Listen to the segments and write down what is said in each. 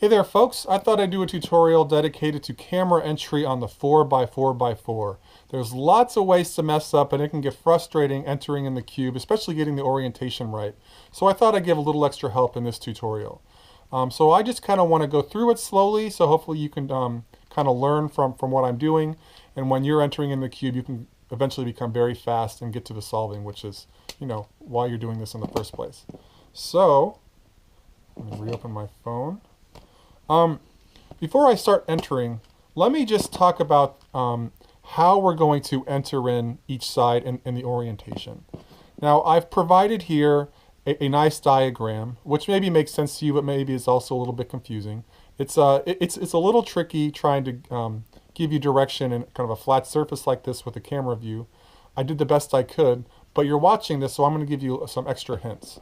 Hey there folks, I thought I'd do a tutorial dedicated to camera entry on the 4x4x4. There's lots of ways to mess up and it can get frustrating entering in the cube, especially getting the orientation right. So I thought I'd give a little extra help in this tutorial. So I just kind of want to go through it slowly, so hopefully you can kind of learn from what I'm doing, and when you're entering in the cube you can eventually become very fast and get to the solving, which is, why you're doing this in the first place. So, let me reopen my phone. Before I start entering, let me just talk about how we're going to enter in each side in the orientation. Now, I've provided here a nice diagram, which maybe makes sense to you, but maybe is also a little bit confusing. It's a little tricky trying to give you direction in kind of a flat surface like this with a camera view. I did the best I could, but you're watching this, so I'm going to give you some extra hints.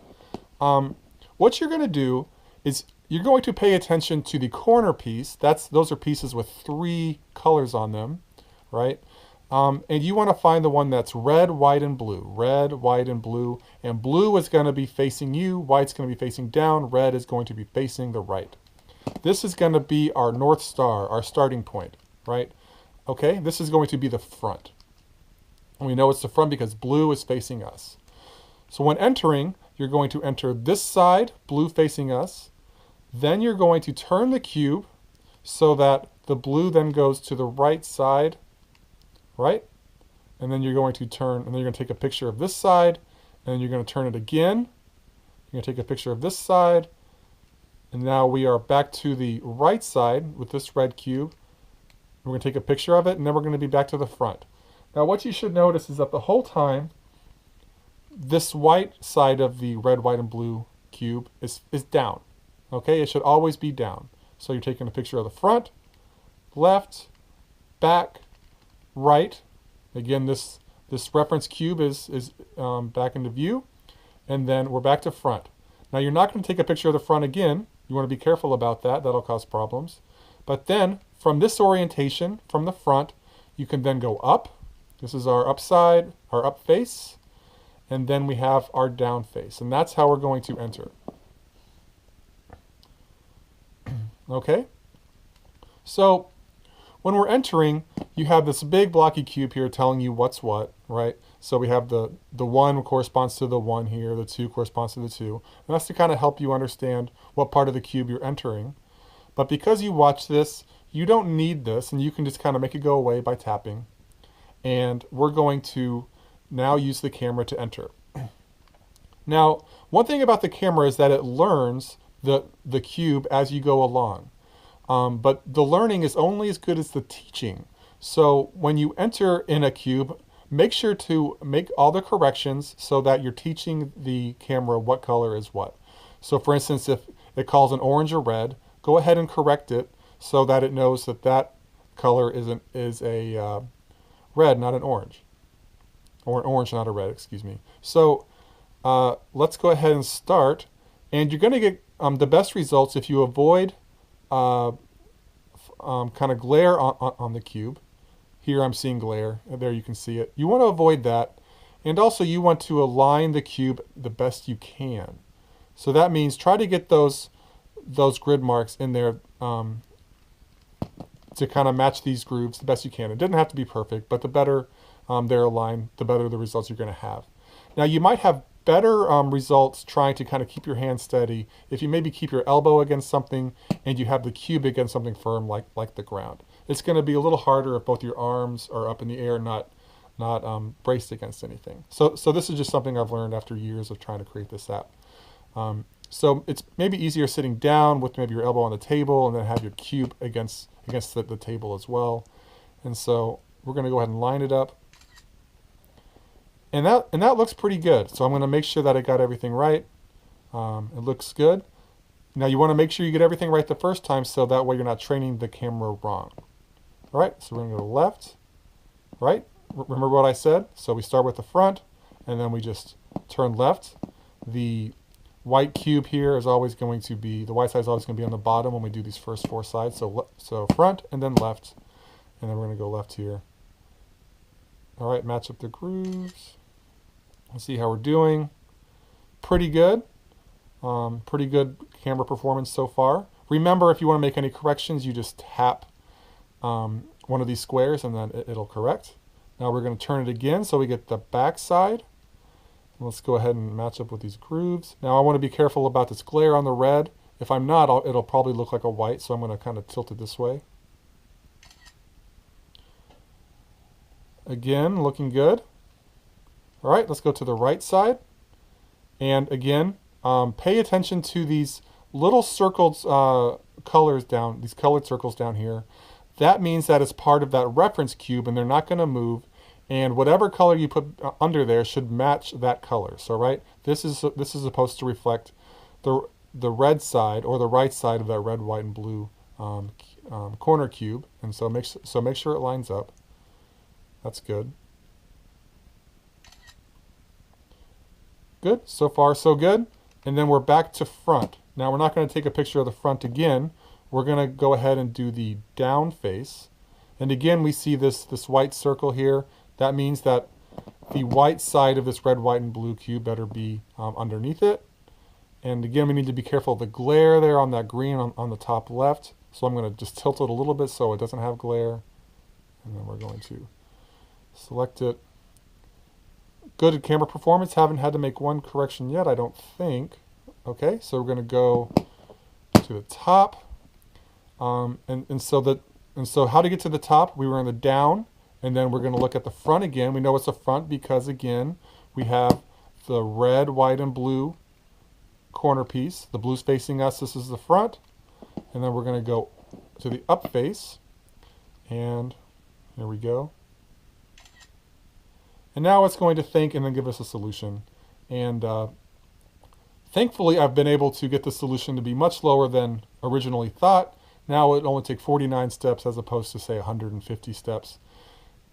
What you're going to do is you're going to pay attention to the corner piece. Those are pieces with 3 colors on them, right? And you want to find the one that's red, white, and blue. Red, white, and blue. And blue is going to be facing you, white's going to be facing down, red is going to be facing the right. This is going to be our North Star, our starting point, right? Okay, this is going to be the front. And we know it's the front because blue is facing us. So when entering, you're going to enter this side, blue facing us. Then you're going to turn the cube so that the blue then goes to the right side, right? And then you're going to turn, and then you're going to take a picture of this side, and then you're going to turn it again. You're going to take a picture of this side, and now we are back to the right side with this red cube. We're going to take a picture of it, and then we're going to be back to the front. Now what you should notice is that the whole time, this white side of the red, white, and blue cube is down. Okay, it should always be down. So you're taking a picture of the front, left, back, right. Again, this reference cube is back into view, and then we're back to front. Now you're not going to take a picture of the front again. You want to be careful about that. That'll cause problems. But then from this orientation, from the front, you can then go up. This is our up side, our up face, and then we have our down face, and that's how we're going to enter. Okay, so when we're entering, you have this big blocky cube here telling you what's what, right? So we have the 1 corresponds to the 1 here, the 2 corresponds to the 2. And that's to kind of help you understand what part of the cube you're entering. But because you watch this, you don't need this, and you can just kind of make it go away by tapping. And we're going to now use the camera to enter. Now, one thing about the camera is that it learns the cube as you go along. But the learning is only as good as the teaching. So when you enter in a cube, make sure to make all the corrections so that you're teaching the camera what color is what. So for instance, if it calls an orange or red, go ahead and correct it so that it knows that that color is a red, not an orange. Or an orange, not a red, excuse me. So let's go ahead and start. And you're going to get the best results if you avoid kind of glare on the cube. Here I'm seeing glare. There you can see it. You want to avoid that. And also you want to align the cube the best you can. So that means try to get those grid marks in there to kind of match these grooves the best you can. It doesn't have to be perfect, but the better they're aligned, the better the results you're going to have. Now you might have better results trying to kind of keep your hand steady if you maybe keep your elbow against something and you have the cube against something firm like the ground. It's going to be a little harder if both your arms are up in the air, not braced against anything. So this is just something I've learned after years of trying to create this app. So it's maybe easier sitting down with maybe your elbow on the table and then have your cube against the table as well. And so we're going to go ahead and line it up. And that looks pretty good. So I'm going to make sure that I got everything right. It looks good. Now you want to make sure you get everything right the first time so that way you're not training the camera wrong. All right, so we're going to go left, right. Remember what I said? So we start with the front and then we just turn left. The white cube here is always going to be, the white side is always going to be on the bottom when we do these first 4 sides. So front and then left. And then we're going to go left here. All right, match up the grooves. Let's see how we're doing. Pretty good. Pretty good camera performance so far. Remember, if you want to make any corrections, you just tap one of these squares and then it'll correct. Now we're going to turn it again so we get the back side. Let's go ahead and match up with these grooves. Now I want to be careful about this glare on the red. If I'm not, it'll probably look like a white, so I'm going to kind of tilt it this way. Again, looking good. All right, let's go to the right side. And again, pay attention to these little circled colors down, these colored circles down here. That means that it's part of that reference cube and they're not going to move. And whatever color you put under there should match that color. So right, this is supposed to reflect the red side or the right side of that red, white, and blue corner cube. And so make sure it lines up. That's good. Good, so far so good. And then we're back to front. Now we're not going to take a picture of the front again. We're going to go ahead and do the down face. And again, we see this white circle here. That means that the white side of this red, white, and blue cube better be underneath it. And again, we need to be careful of the glare there on that green on the top left. So I'm going to just tilt it a little bit so it doesn't have glare. And then we're going to select it. Good camera performance. Haven't had to make one correction yet, I don't think. Okay, so we're going to go to the top. So how to get to the top? We were in the down, and then we're going to look at the front again. We know it's the front because, again, we have the red, white, and blue corner piece. The blue's facing us. This is the front. And then we're going to go to the up face. And here we go. And now it's going to think and then give us a solution. And thankfully, I've been able to get the solution to be much lower than originally thought. Now it only take 49 steps as opposed to, say, 150 steps.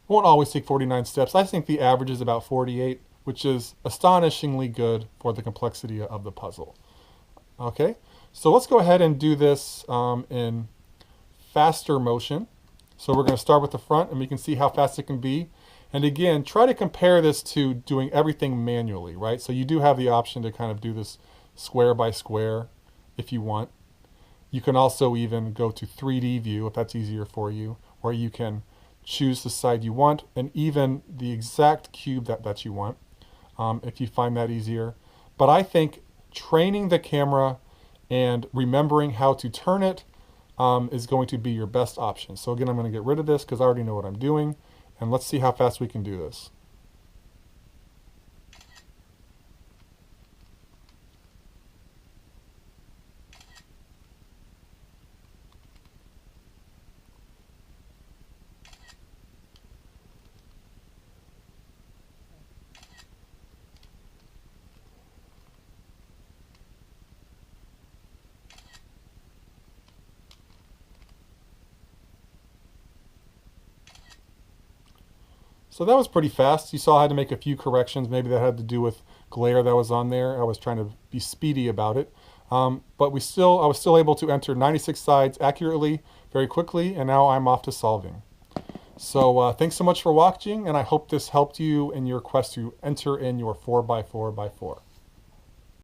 It won't always take 49 steps. I think the average is about 48, which is astonishingly good for the complexity of the puzzle. Okay, so let's go ahead and do this in faster motion. So we're going to start with the front, and we can see how fast it can be. And again, try to compare this to doing everything manually, right? So you do have the option to kind of do this square by square if you want. You can also even go to 3D view if that's easier for you, where you can choose the side you want and even the exact cube that you want if you find that easier. But I think training the camera and remembering how to turn it is going to be your best option. So again, I'm going to get rid of this because I already know what I'm doing. And let's see how fast we can do this. So that was pretty fast. You saw I had to make a few corrections. Maybe that had to do with glare that was on there. I was trying to be speedy about it. But I was still able to enter 96 sides accurately, very quickly, and now I'm off to solving. So thanks so much for watching, and I hope this helped you in your quest to enter in your 4x4x4.